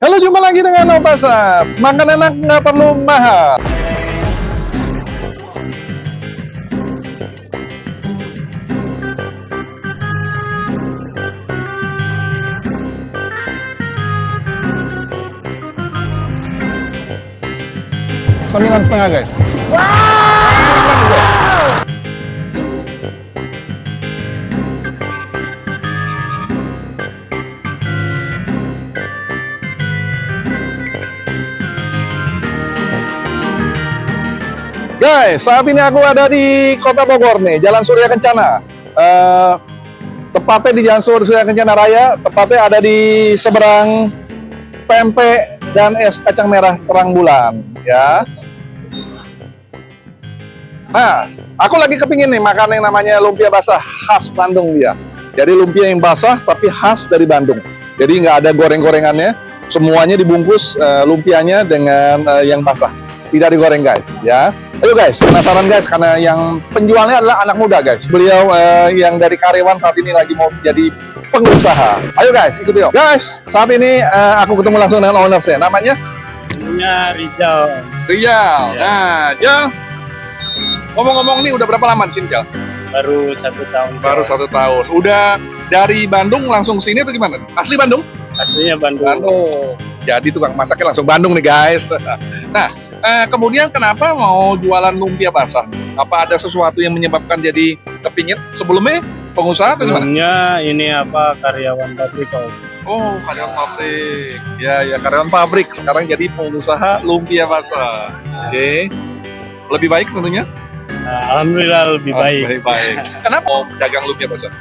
Halo, jumpa lagi dengan Om Basas. Makan enak nggak perlu mahal. Sembilan setengah guys. Guys, saat ini aku ada di Kota Bogor nih, Jalan Surya Kencana. Tepatnya di Jalan Surya Kencana Raya, tepatnya ada di seberang pempek dan es kacang merah terang bulan, ya. Nah, aku lagi kepingin nih makan yang namanya lumpia basah khas Bandung dia. Jadi lumpia yang basah tapi khas dari Bandung. Jadi nggak ada goreng-gorengannya, semuanya dibungkus lumpianya dengan yang basah. Tidak digoreng guys, ya. Ayo guys, penasaran guys, karena yang penjualnya adalah anak muda guys. Beliau yang dari karyawan saat ini lagi mau jadi pengusaha. Ayo guys, ikut yuk. Guys, saat ini aku ketemu langsung dengan ownersnya. Namanya? Namanya Rizal. Rizal. Ya. Nah, Jal, ngomong-ngomong nih udah berapa lama di sini, Jal? Baru 1 tahun. Baru 1 tahun. Udah dari Bandung langsung sini atau gimana? Asli Bandung? Aslinya Bandung. Bandung. Jadi tukang masaknya langsung Bandung nih guys. Nah, kemudian kenapa mau jualan lumpia basah? Apa ada sesuatu yang menyebabkan jadi kepingin? Sebelumnya pengusaha atau gimana? Sebelumnya ini apa karyawan pabrik Om. Oh, karyawan pabrik. Ya, karyawan pabrik. Sekarang jadi pengusaha lumpia basah. Oke. Lebih baik tentunya? Alhamdulillah lebih baik. Baik. Kenapa mau dagang lumpia basah?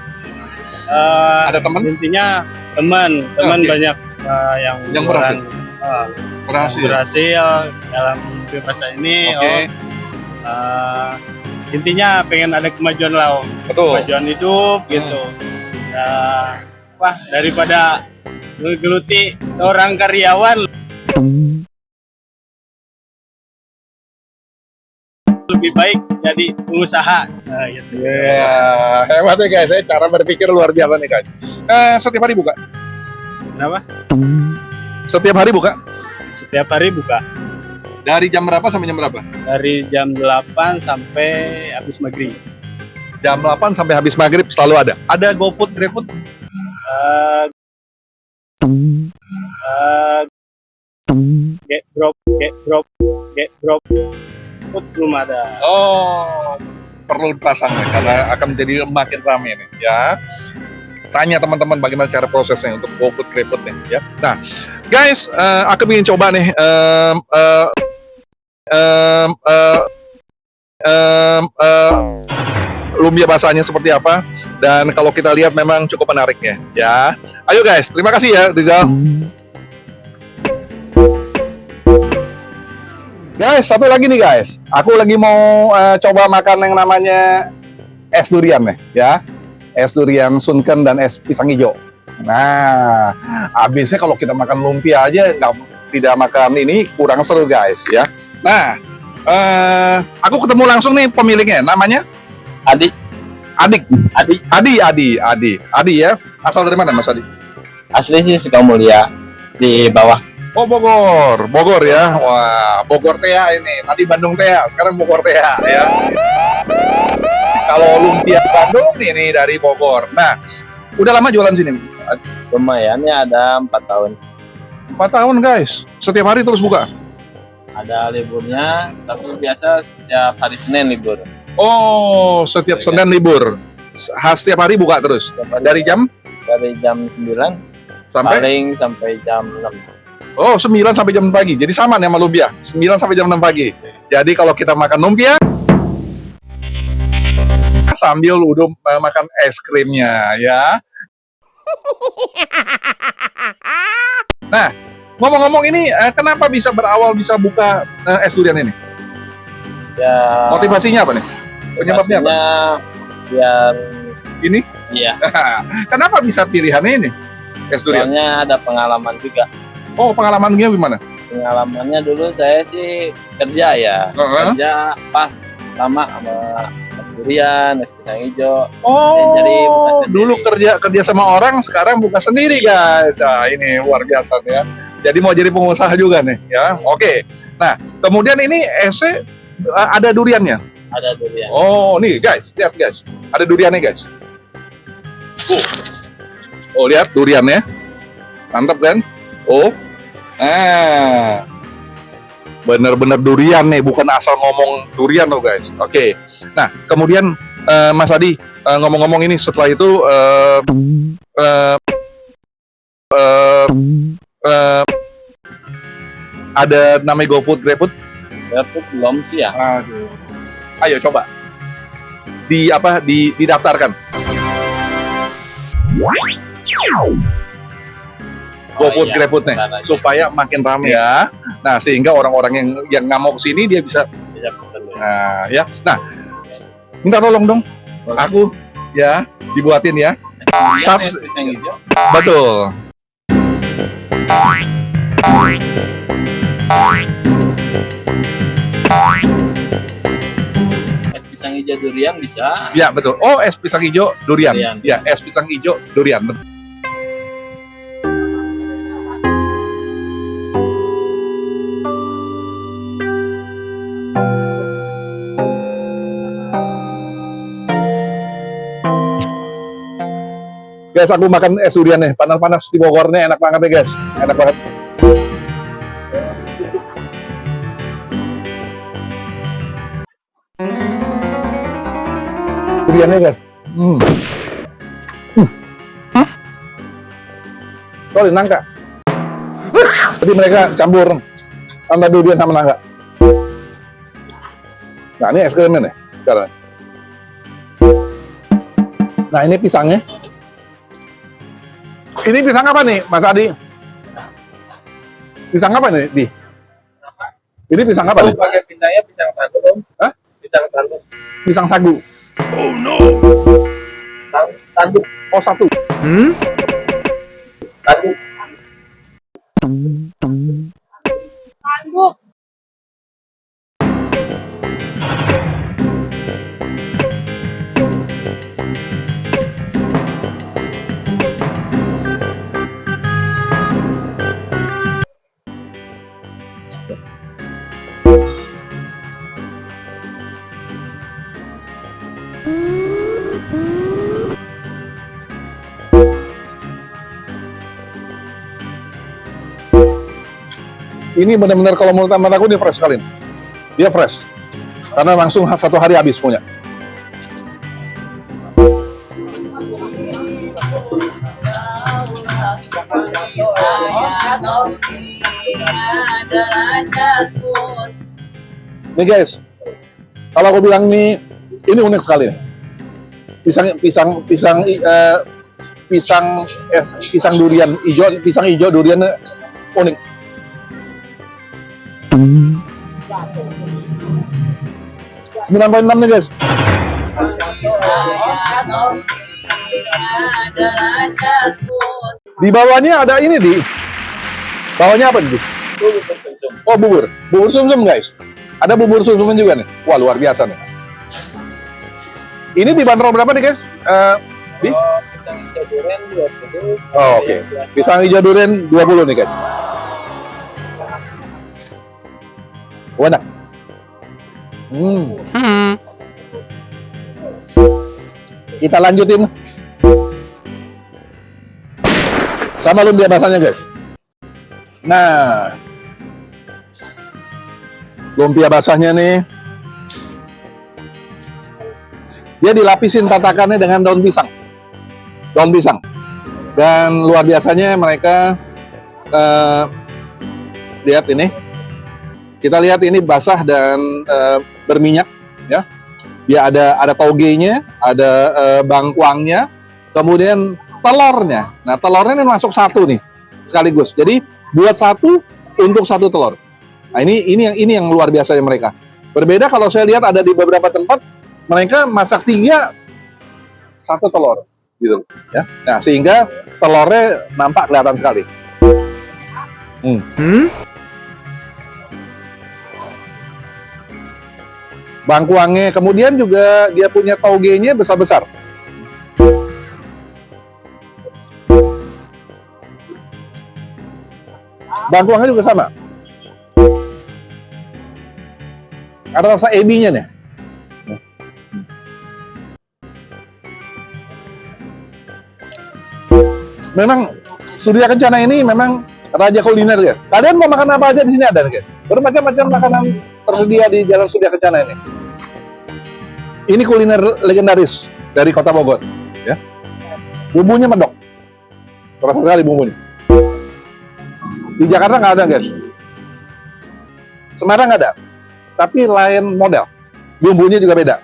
Ada teman? Intinya teman Oke. banyak yang berhasil? jualan, berhasil dalam lumpia basah ini. Oke. Intinya pengen ada kemajuan lah Om. Betul. Kemajuan hidup gitu. Wah, daripada menggeluti seorang karyawan lebih baik jadi pengusaha. Gitu. Ya, hebat ya guys. Cara berpikir luar biasa nih guys. Setiap hari buka? Kenapa? Setiap hari buka? Setiap hari buka Dari jam berapa sampai jam berapa? dari jam 8 sampai habis maghrib. Jam 8 sampai habis maghrib selalu ada. Ada GoFood, GrabFood? Uh, get drop, food belum ada. Oh, perlu dipasang nih, karena akan menjadi makin ramai nih, ya. Tanya teman-teman bagaimana cara prosesnya untuk GoFood, GrabFood nih, ya. Nah, guys, aku ingin coba nih lumpia basahnya seperti apa, dan kalau kita lihat memang cukup menarik ya. Ayo guys, terima kasih ya Rizal. Guys, satu lagi nih guys, aku lagi mau coba makan yang namanya es durian nih, ya. Es durian sunken dan es pisang hijau. Nah, habisnya kalau kita makan lumpia aja tidak makan ini kurang seru guys, ya. Nah, aku ketemu langsung nih pemiliknya, namanya Adi Adi ya. Asal dari mana Mas Adi? asli sih Sukamulia di bawah. Oh, Bogor ya. Wah, Bogor Tea ini. Tadi Bandung Tea, sekarang Bogor Tea ya. Kalau lumpia Bandung ini dari Bogor. Nah, udah lama jualan sini? Lumayan ya, ada 4 tahun. 4 tahun guys. Setiap hari terus buka? Ada liburnya, tapi biasa setiap hari Senin libur. Oh, setiap Senin libur. Setiap hari buka terus. Setiap hari Dari jam dari jam 9 sampai? paling sampai jam 6. Oh, 9 sampai jam 6 pagi. Jadi sama nih sama lumpia. 9 sampai jam 6 pagi. Jadi kalau kita makan lumpia sambil udah makan es krimnya ya. Nah, ngomong-ngomong ini kenapa bisa berawal bisa buka es durian ini? Ya, Motivasinya apa nih? Penyebabnya apa? pastinya biar Ini? iya, Kenapa bisa pilihannya ini? Es durian. soalnya ada pengalaman juga. Oh, pengalamannya gimana? Pengalamannya dulu saya sih kerja ya, Heeh. kerja pas sama durian, es pisang hijau. Oh, Jadi buka sendiri. dulu kerja sama orang, sekarang buka sendiri guys. Nah, ini luar biasa nih ya. Jadi mau jadi pengusaha juga nih ya. Oke. Nah, kemudian ini esnya ada duriannya. Ada durian. Oh, nih guys, lihat guys. Ada duriannya guys. Oh, lihat duriannya. Mantap kan? Oh. Nah. Bener-bener durian nih, bukan asal ngomong durian loh guys. Oke. Nah, kemudian Mas Adi ngomong-ngomong ini setelah itu ada namanya GoFood, GrabFood. GrabFood belum sih ya. Aduh. Ayo coba didaftarkan. GoFood, iya, GrabFood nih, supaya makin ramai ya. Nah, sehingga orang-orang yang nggak mau kesini dia bisa. Pesan ya. Nah, ya. Nah, minta tolong dong, aku ya dibuatin ya. Es pisang hijau. Betul. Es pisang hijau durian bisa. Ya betul. Oh, es pisang hijau durian. Durian. Ya, es pisang hijau durian. Betul. Guys, aku makan es durian nih, panas-panas di Bogor nih, enak banget nih guys, enak banget. Duriannya guys, Sorry, nangka. Jadi mereka campur tambah durian sama nangka. Nah, ini es krimnya nih, sekarang. Nah, ini pisangnya. Ini pisang apa nih, Mas Adi? Pisang apa nih, Di? Ini pisang apa nih? Pakai pisangnya pisang tandu, Om. Hah? Pisang tandu. Pisang sagu. Oh no. Tandu. Oh, satu. Tandu. Ini benar-benar kalau menurut teman aku ini fresh sekali. Dia fresh. Karena langsung satu hari habis punya. Nih guys, kalau aku bilang nih, ini unik sekali. Pisang durian hijau, pisang hijau durian unik. 9,6 nih guys. Di bawahnya ada ini di. Bawahnya apa nih? Oh, bubur. Bubur sumsum guys. Ada bubur sumsum juga nih. Wah, luar biasa nih. Ini dibanderol berapa nih guys? Di? Pisang hijau durian 20. Oh, oke. Pisang hijau durian 20 nih guys. Enak. Kita lanjutin sama lumpia basahnya guys. Nah, lumpia basahnya nih, dia dilapisin tatakannya dengan daun pisang, dan luar biasanya mereka lihat ini. Kita lihat ini basah dan berminyak, ya. Dia ada togenya, ada bangkuangnya, kemudian telurnya. Nah, telurnya ini masuk satu nih sekaligus. Jadi buat satu untuk satu telur. Nah, ini yang luar biasa ya mereka. Berbeda kalau saya lihat ada di beberapa tempat mereka masak 3 satu telur, gitu, ya. Nah, sehingga telurnya nampak kelihatan sekali. Bangkuangnya, kemudian juga dia punya tauge-nya besar-besar. Bangkuangnya juga sama. Ada rasa ebinya nih. Memang Surya Kencana ini memang raja kuliner ya. Kalian mau makan apa aja di sini ada nih, guys. Bermacam-macam makanan tersedia di Jalan Surya Kencana ini. Ini kuliner legendaris dari Kota Bogor, ya. Bumbunya medok, terasa sekali bumbunya. Di Jakarta nggak ada, guys. Semarang nggak ada, tapi lain model. Bumbunya juga beda.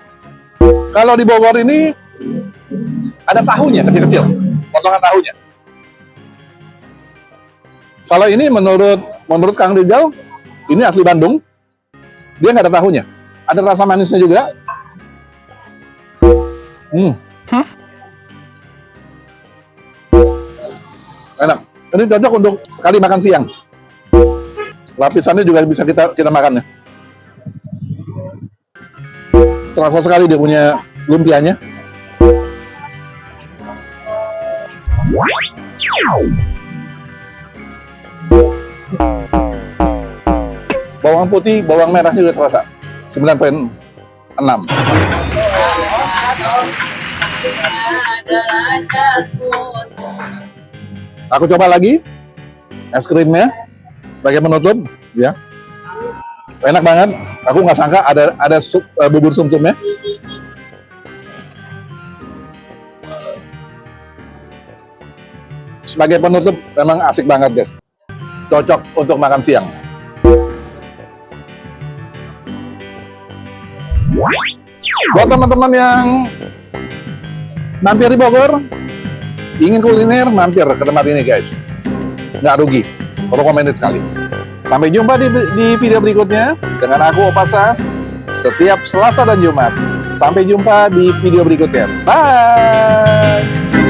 Kalau di Bogor ini ada tahunya kecil-kecil, potongan tahunya. Kalau ini menurut Kang Rizal, ini asli Bandung, dia nggak ada tahunya. Ada rasa manisnya juga. Enak. Ini cocok untuk sekali makan siang. Lapisannya juga bisa kita makan ya. Terasa sekali dia punya lumpianya. Bawang putih, bawang merah juga terasa. 9,6. Aku coba lagi es krimnya sebagai penutup, ya. Enak banget. Aku nggak sangka ada bubur sumsumnya. Sebagai penutup memang asik banget, guys. Cocok untuk makan siang. Buat teman-teman yang mampir di Bogor, ingin kuliner, mampir ke tempat ini, guys. Nggak rugi, recommended sekali. Sampai jumpa di video berikutnya dengan aku Opa Sas setiap Selasa dan Jumat. Sampai jumpa di video berikutnya. Bye!